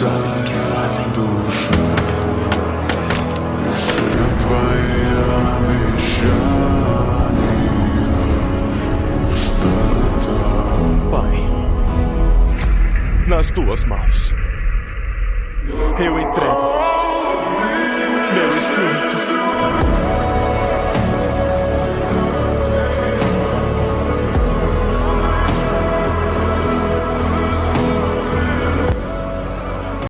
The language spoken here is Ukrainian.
sabem o que fazem. Pai, nas tuas mãos eu entrego meu espírito.